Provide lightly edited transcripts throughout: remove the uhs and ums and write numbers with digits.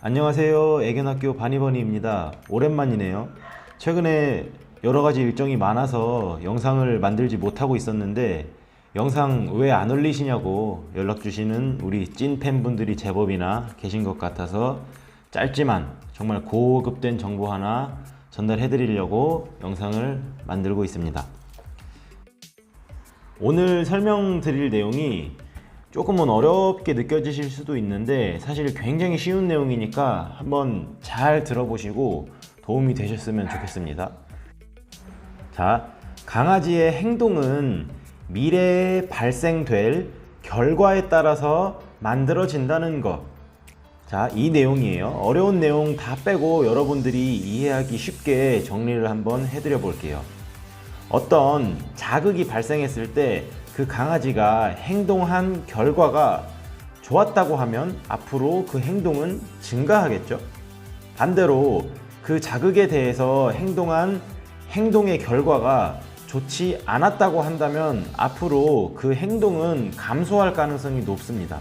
안녕하세요. 애견학교 바니버니입니다. 오랜만이네요. 최근에 여러가지 일정이 많아서 영상을 만들지 못하고 있었는데 영상 왜 안 올리시냐고 연락 주시는 우리 찐 팬분들이 제법이나 계신 것 같아서 짧지만 정말 고급된 정보 하나 전달해 드리려고 영상을 만들고 있습니다. 오늘 설명드릴 내용이 조금은 어렵게 느껴지실 수도 있는데 사실 굉장히 쉬운 내용이니까 한번 잘 들어보시고 도움이 되셨으면 좋겠습니다. 자, 강아지의 행동은 미래에 발생될 결과에 따라서 만들어진다는 것. 자, 이 내용이에요. 어려운 내용 다 빼고 여러분들이 이해하기 쉽게 정리를 한번 해드려 볼게요. 어떤 자극이 발생했을 때 그 강아지가 행동한 결과가 좋았다고 하면 앞으로 그 행동은 증가하겠죠. 반대로 그 자극에 대해서 행동한 행동의 결과가 좋지 않았다고 한다면 앞으로 그 행동은 감소할 가능성이 높습니다.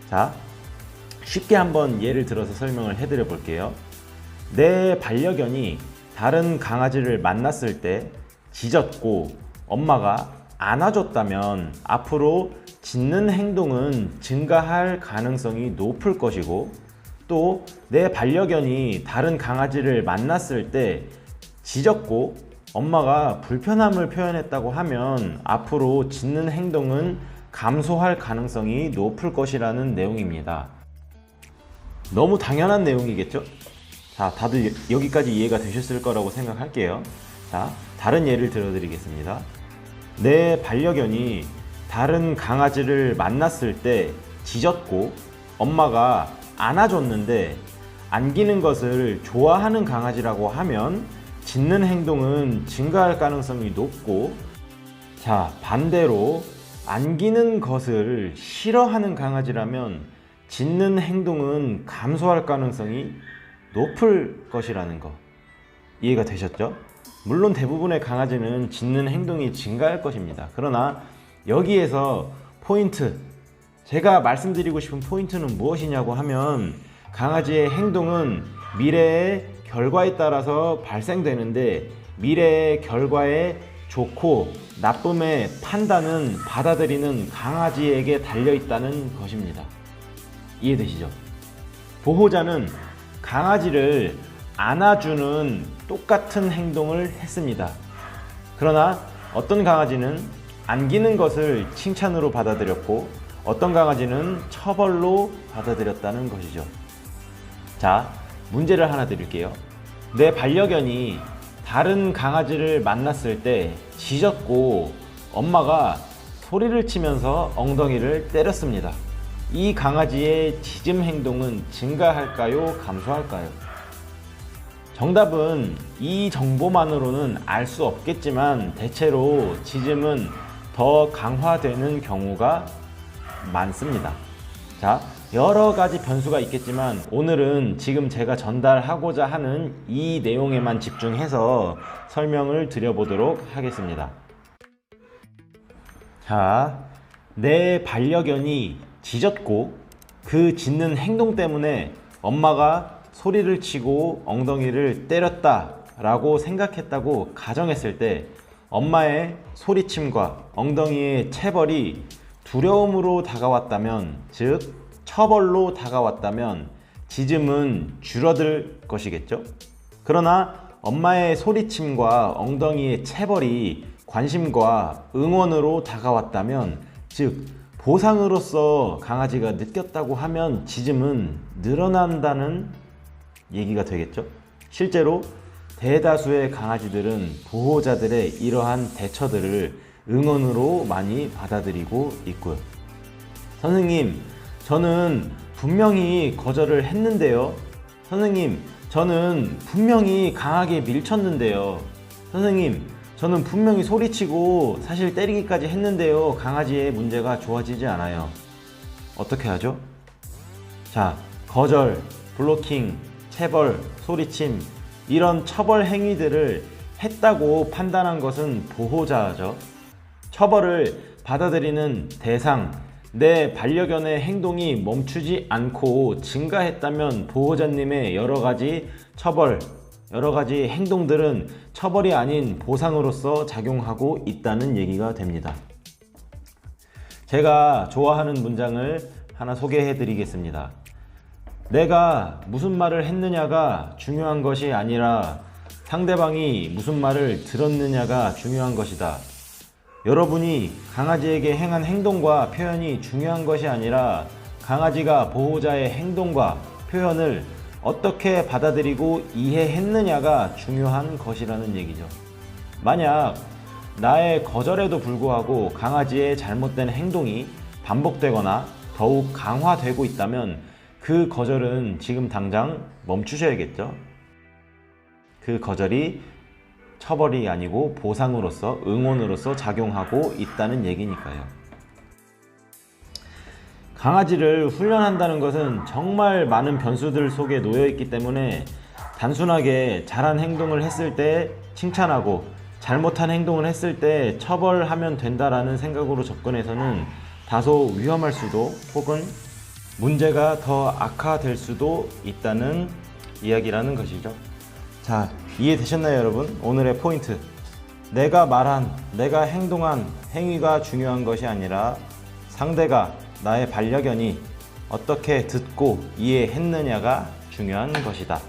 자, 쉽게 한번 예를 들어서 설명을 해드려 볼게요. 내 반려견이 다른 강아지를 만났을 때 짖었고 엄마가 안아줬다면 앞으로 짖는 행동은 증가할 가능성이 높을 것이고, 또 내 반려견이 다른 강아지를 만났을 때 짖었고 엄마가 불편함을 표현했다고 하면 앞으로 짖는 행동은 감소할 가능성이 높을 것이라는 내용입니다. 너무 당연한 내용이겠죠? 자, 다들 여기까지 이해가 되셨을 거라고 생각할게요. 자, 다른 예를 들어드리겠습니다. 내 반려견이 다른 강아지를 만났을 때 짖었고 엄마가 안아줬는데 안기는 것을 좋아하는 강아지라고 하면 짖는 행동은 증가할 가능성이 높고, 자, 반대로 안기는 것을 싫어하는 강아지라면 짖는 행동은 감소할 가능성이 높을 것이라는 거 이해가 되셨죠? 물론 대부분의 강아지는 짖는 행동이 증가할 것입니다. 그러나 여기에서 포인트, 제가 말씀드리고 싶은 포인트는 무엇이냐고 하면 강아지의 행동은 미래의 결과에 따라서 발생되는데 미래의 결과에 좋고 나쁨의 판단은 받아들이는 강아지에게 달려있다는 것입니다. 이해되시죠? 보호자는 강아지를 안아주는 똑같은 행동을 했습니다. 그러나 어떤 강아지는 안기는 것을 칭찬으로 받아들였고 어떤 강아지는 처벌로 받아들였다는 것이죠. 자, 문제를 하나 드릴게요. 내 반려견이 다른 강아지를 만났을 때 짖었고 엄마가 소리를 치면서 엉덩이를 때렸습니다. 이 강아지의 짖음 행동은 증가할까요? 감소할까요? 정답은 이 정보만으로는 알 수 없겠지만 대체로 짖음은 더 강화되는 경우가 많습니다. 자, 여러 가지 변수가 있겠지만 오늘은 지금 제가 전달하고자 하는 이 내용에만 집중해서 설명을 드려보도록 하겠습니다. 자, 내 반려견이 짖었고 그 짖는 행동 때문에 엄마가 소리를 치고 엉덩이를 때렸다 라고 생각했다고 가정했을 때 엄마의 소리침과 엉덩이의 체벌이 두려움으로 다가왔다면, 즉 처벌로 다가왔다면 짖음은 줄어들 것이겠죠. 그러나 엄마의 소리침과 엉덩이의 체벌이 관심과 응원으로 다가왔다면, 즉 보상으로서 강아지가 느꼈다고 하면 짖음은 늘어난다는 얘기가 되겠죠. 실제로 대다수의 강아지들은 보호자들의 이러한 대처들을 응원으로 많이 받아들이고 있고요. 선생님, 저는 분명히 거절을 했는데요. 선생님, 저는 분명히 강하게 밀쳤는데요. 선생님, 저는 분명히 소리치고 사실 때리기까지 했는데요. 강아지의 문제가 좋아지지 않아요. 어떻게 하죠? 자, 거절, 블로킹, 체벌, 소리침, 이런 처벌 행위들을 했다고 판단한 것은 보호자죠. 처벌을 받아들이는 대상, 내 반려견의 행동이 멈추지 않고 증가했다면 보호자님의 여러 가지 행동들은 처벌이 아닌 보상으로서 작용하고 있다는 얘기가 됩니다. 제가 좋아하는 문장을 하나 소개해 드리겠습니다. 내가 무슨 말을 했느냐가 중요한 것이 아니라 상대방이 무슨 말을 들었느냐가 중요한 것이다. 여러분이 강아지에게 행한 행동과 표현이 중요한 것이 아니라 강아지가 보호자의 행동과 표현을 어떻게 받아들이고 이해했느냐가 중요한 것이라는 얘기죠. 만약 나의 거절에도 불구하고 강아지의 잘못된 행동이 반복되거나 더욱 강화되고 있다면 그 거절은 지금 당장 멈추셔야겠죠. 그 거절이 처벌이 아니고 보상으로서, 응원으로서 작용하고 있다는 얘기니까요. 강아지를 훈련한다는 것은 정말 많은 변수들 속에 놓여 있기 때문에 단순하게 잘한 행동을 했을 때 칭찬하고 잘못한 행동을 했을 때 처벌하면 된다라는 생각으로 접근해서는 다소 위험할 수도, 혹은 문제가 더 악화될 수도 있다는 이야기라는 것이죠. 자, 이해되셨나요, 여러분? 오늘의 포인트. 내가 말한, 내가 행동한 행위가 중요한 것이 아니라 상대가, 나의 반려견이 어떻게 듣고 이해했느냐가 중요한 것이다.